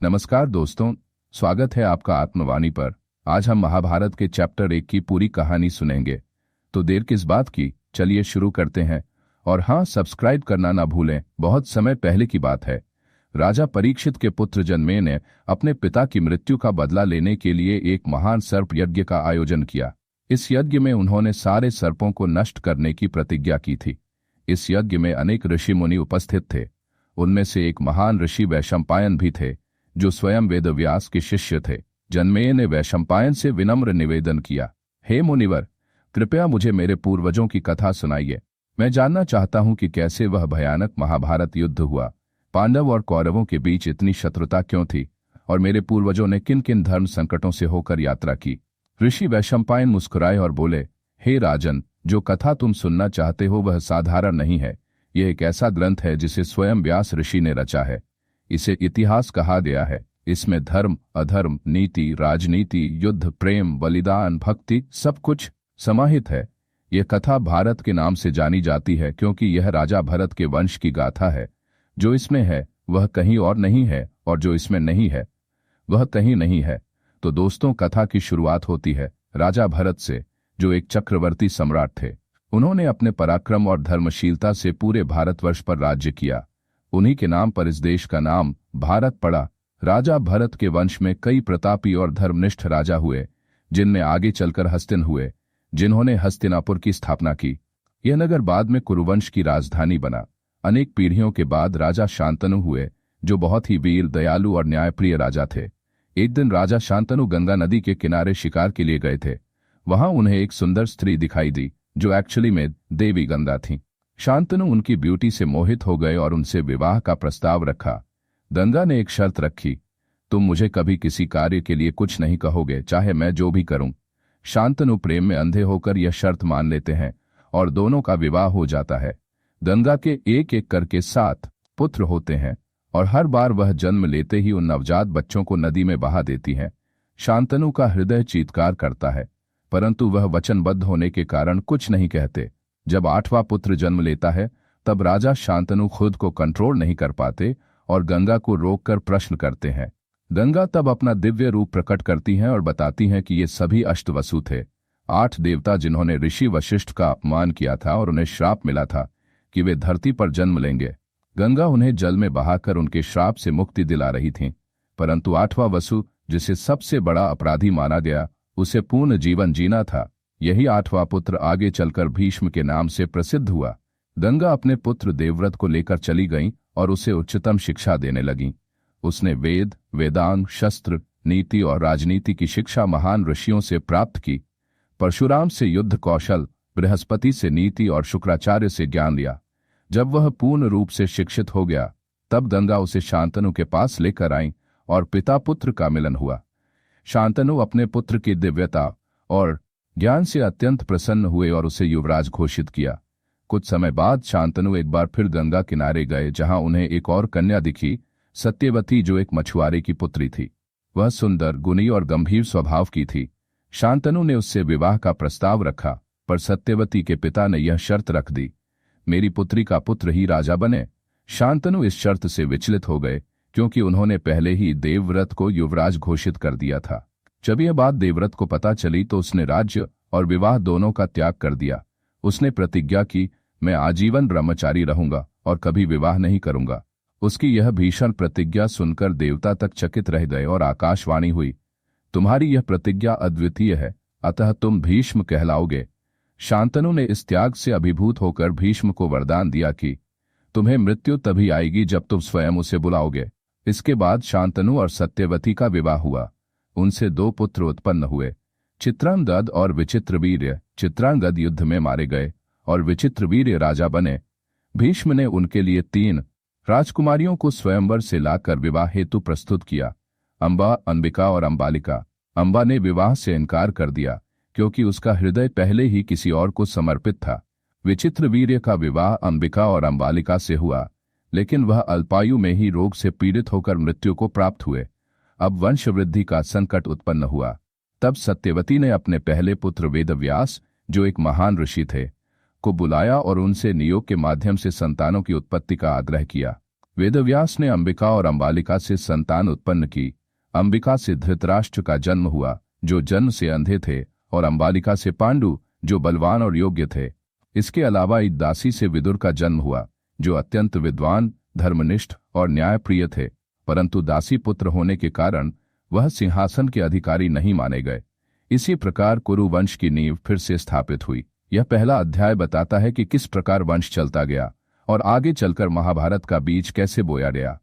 नमस्कार दोस्तों, स्वागत है आपका आत्मवाणी पर। आज हम महाभारत के चैप्टर 1 की पूरी कहानी सुनेंगे। तो देर किस बात की, चलिए शुरू करते हैं। और हाँ, सब्सक्राइब करना ना भूलें। बहुत समय पहले की बात है। राजा परीक्षित के पुत्र जनमेजय ने अपने पिता की मृत्यु का बदला लेने के लिए एक महान सर्प यज्ञ का आयोजन किया। इस यज्ञ में उन्होंने सारे सर्पों को नष्ट करने की प्रतिज्ञा की थी। इस यज्ञ में अनेक ऋषि मुनि उपस्थित थे। उनमें से एक महान ऋषि वैशंपायन भी थे, जो स्वयं वेदव्यास के शिष्य थे। जनमेजय ने वैशंपायन से विनम्र निवेदन किया, हे मुनिवर, कृपया मुझे मेरे पूर्वजों की कथा सुनाइए। मैं जानना चाहता हूं कि कैसे वह भयानक महाभारत युद्ध हुआ, पांडव और कौरवों के बीच इतनी शत्रुता क्यों थी, और मेरे पूर्वजों ने किन किन धर्म संकटों से होकर यात्रा की। ऋषि वैशंपायन मुस्कुराए और बोले, हे राजन, जो कथा तुम सुनना चाहते हो वह साधारण नहीं है। यह एक ऐसा ग्रंथ है जिसे स्वयं व्यास ऋषि ने रचा है। इसे इतिहास कहा गया है। इसमें धर्म, अधर्म, नीति, राजनीति, युद्ध, प्रेम, बलिदान, भक्ति सब कुछ समाहित है। यह कथा भारत के नाम से जानी जाती है क्योंकि यह राजा भरत के वंश की गाथा है। जो इसमें है वह कहीं और नहीं है, और जो इसमें नहीं है वह कहीं नहीं है। तो दोस्तों, कथा की शुरुआत होती है राजा भरत से, जो एक चक्रवर्ती सम्राट थे। उन्होंने अपने पराक्रम और धर्मशीलता से पूरे भारतवर्ष पर राज्य किया। उन्हीं के नाम पर इस देश का नाम भारत पड़ा। राजा भरत के वंश में कई प्रतापी और धर्मनिष्ठ राजा हुए, जिनमें आगे चलकर हस्तिन हुए, जिन्होंने हस्तिनापुर की स्थापना की। यह नगर बाद में कुरुवंश की राजधानी बना। अनेक पीढ़ियों के बाद राजा शांतनु हुए, जो बहुत ही वीर, दयालु और न्यायप्रिय राजा थे। एक दिन राजा शांतनु गंगा नदी के किनारे शिकार के लिए गए थे। वहां उन्हें एक सुंदर स्त्री दिखाई दी, जो एक्चुअली में देवी गंगा थी। शांतनु उनकी ब्यूटी से मोहित हो गए और उनसे विवाह का प्रस्ताव रखा। गंगा ने एक शर्त रखी, तुम मुझे कभी किसी कार्य के लिए कुछ नहीं कहोगे, चाहे मैं जो भी करूं। शांतनु प्रेम में अंधे होकर यह शर्त मान लेते हैं और दोनों का विवाह हो जाता है। गंगा के एक एक करके 7 पुत्र होते हैं और हर बार वह जन्म लेते ही उन नवजात बच्चों को नदी में बहा देती है। शांतनु का हृदय चीत्कार करता है, परंतु वह वचनबद्ध होने के कारण कुछ नहीं कहते। जब 8वां पुत्र जन्म लेता है, तब राजा शांतनु खुद को कंट्रोल नहीं कर पाते और गंगा को रोककर प्रश्न करते हैं। गंगा तब अपना दिव्य रूप प्रकट करती हैं और बताती हैं कि ये सभी अष्टवसु थे, 8 देवता जिन्होंने ऋषि वशिष्ठ का अपमान किया था और उन्हें श्राप मिला था कि वे धरती पर जन्म लेंगे। गंगा उन्हें जल में बहाकर उनके श्राप से मुक्ति दिला रही थीं, परंतु 8वां वसु, जिसे सबसे बड़ा अपराधी माना गया, उसे पूर्ण जीवन जीना था। यही 8वां पुत्र आगे चलकर भीष्म के नाम से प्रसिद्ध हुआ। गंगा अपने पुत्र देवव्रत को लेकर चली गईं और उसे उच्चतम शिक्षा देने लगीं। उसने वेद, वेदांग, शस्त्र, नीति और राजनीति की शिक्षा महान ऋषियों से प्राप्त की। परशुराम से युद्ध कौशल, बृहस्पति से नीति और शुक्राचार्य से ज्ञान लिया। जब वह पूर्ण रूप से शिक्षित हो गया, तब गंगा उसे शांतनु के पास लेकर आईं और पिता पुत्र का मिलन हुआ। शांतनु अपने पुत्र की दिव्यता और ज्ञान से अत्यंत प्रसन्न हुए और उसे युवराज घोषित किया। कुछ समय बाद शांतनु एक बार फिर गंगा किनारे गए, जहां उन्हें एक और कन्या दिखी, सत्यवती, जो एक मछुआरे की पुत्री थी। वह सुंदर, गुणी और गंभीर स्वभाव की थी। शांतनु ने उससे विवाह का प्रस्ताव रखा, पर सत्यवती के पिता ने यह शर्त रख दी, मेरी पुत्री का पुत्र ही राजा बने। शांतनु इस शर्त से विचलित हो गए, क्योंकि उन्होंने पहले ही देवव्रत को युवराज घोषित कर दिया था। जब यह बात देवव्रत को पता चली तो उसने राज्य और विवाह दोनों का त्याग कर दिया। उसने प्रतिज्ञा की, मैं आजीवन ब्रह्मचारी रहूंगा और कभी विवाह नहीं करूंगा। उसकी यह भीषण प्रतिज्ञा सुनकर देवता तक चकित रह गए और आकाशवाणी हुई, तुम्हारी यह प्रतिज्ञा अद्वितीय है, अतः तुम भीष्म कहलाओगे। शांतनु ने इस त्याग से अभिभूत होकर भीष्म को वरदान दिया कि तुम्हें मृत्यु तभी आएगी जब तुम स्वयं उसे बुलाओगे। इसके बाद शांतनु और सत्यवती का विवाह हुआ। उनसे 2 पुत्र उत्पन्न हुए, चित्रांगद और विचित्रवीर्य। चित्रांगद युद्ध में मारे गए और विचित्रवीर्य राजा बने। भीष्म ने उनके लिए 3 राजकुमारियों को स्वयंवर से लाकर विवाह हेतु प्रस्तुत किया, अंबा, अंबिका और अंबालिका। अंबा ने विवाह से इनकार कर दिया क्योंकि उसका हृदय पहले ही किसी और को समर्पित था। विचित्रवीर्य का विवाह अंबिका और अंबालिका से हुआ, लेकिन वह अल्पायु में ही रोग से पीड़ित होकर मृत्यु को प्राप्त हुए। अब वंश वृद्धि का संकट उत्पन्न हुआ। तब सत्यवती ने अपने पहले पुत्र वेदव्यास, जो एक महान ऋषि थे, को बुलाया और उनसे नियोग के माध्यम से संतानों की उत्पत्ति का आग्रह किया। वेदव्यास ने अंबिका और अंबालिका से संतान उत्पन्न की। अंबिका से धृतराष्ट्र का जन्म हुआ, जो जन्म से अंधे थे, और अंबालिका से पांडु, जो बलवान और योग्य थे। इसके अलावा एक दासी से विदुर का जन्म हुआ, जो अत्यंत विद्वान, धर्मनिष्ठ और न्यायप्रिय थे, परंतु दासी पुत्र होने के कारण वह सिंहासन के अधिकारी नहीं माने गए। इसी प्रकार कुरु वंश की नींव फिर से स्थापित हुई। यह पहला अध्याय बताता है कि किस प्रकार वंश चलता गया और आगे चलकर महाभारत का बीज कैसे बोया गया।